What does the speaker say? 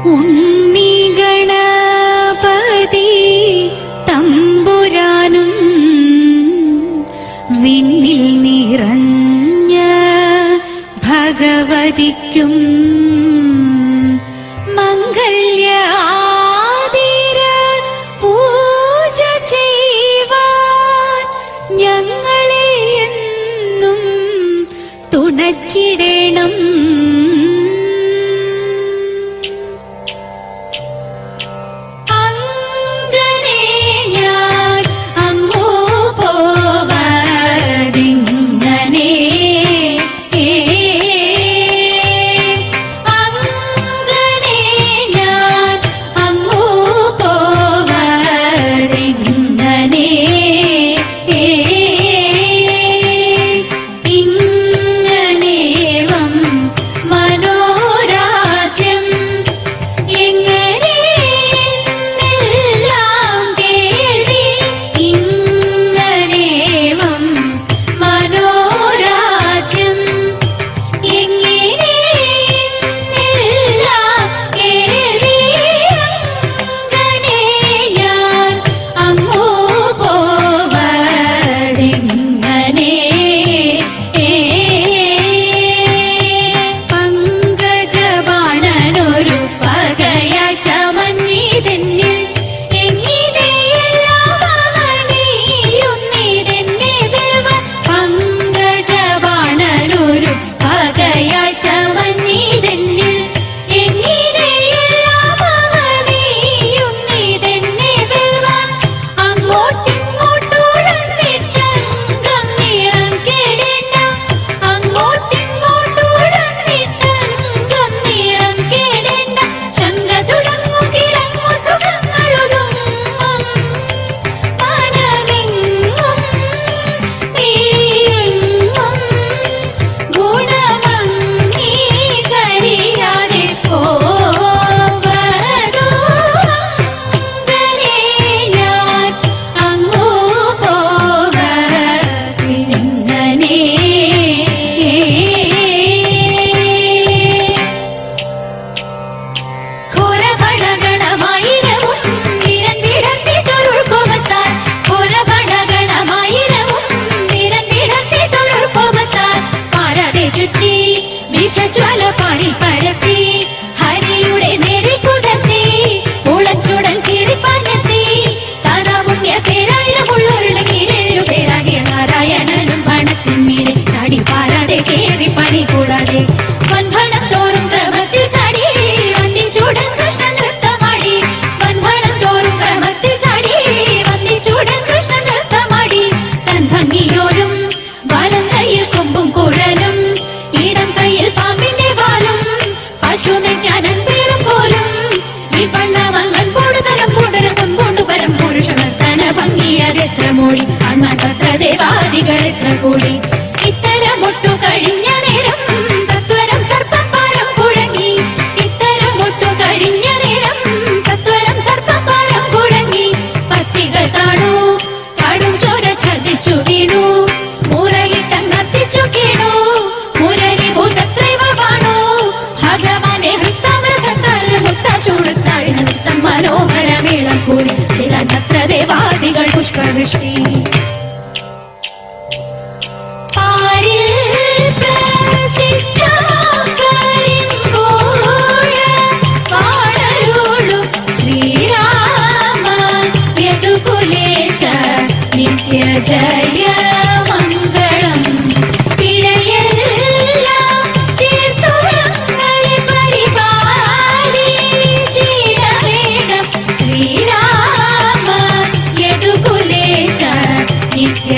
ഉണ്ണി ഗണപതി തമ്പുരാനും വിണ്ണിൽ നിറഞ്ഞ ഭഗവതിക്കും മംഗല്യ ആതിര പൂജ ചെയ്യുവാൻ ഞങ്ങളെ എന്നും തുണച്ചിടണം. ദേവാദികളെത്ര കൂടി ഇത്തരമൊട്ടു കഴിഞ്ഞ നേരം സത്വരം സർപ്പപ്പാരം കുഴങ്ങി. ഇത്തരമൊട്ടു കഴിഞ്ഞ നേരം സത്വരം സർപ്പപ്പാരം കുഴങ്ങി. പത്തികൾ താണു കാടും ചോര ഛർദിച്ചു വീണു. മുറയിട്ടങ്ങർത്തിച്ചു കീണു. മുരരി ഭൂതത്രൈവ വാണു. ഭഗവാനെ ഹൃത്താമരസത്താൽ മുത്താശൂടുത്താഴിന നൃത്തം മനോഹരമേളം കൂടി. ചില നത്ര ദേവാദികൾ പുഷ്പവൃഷ്ടി. ജയ മംഗളം പിഴയെല്ലാം തീർത്തുരങ്ങളെ പരിപാലിച്ചിടവേണം. ശ്രീരാമ യദുകുലേശ നിത്യ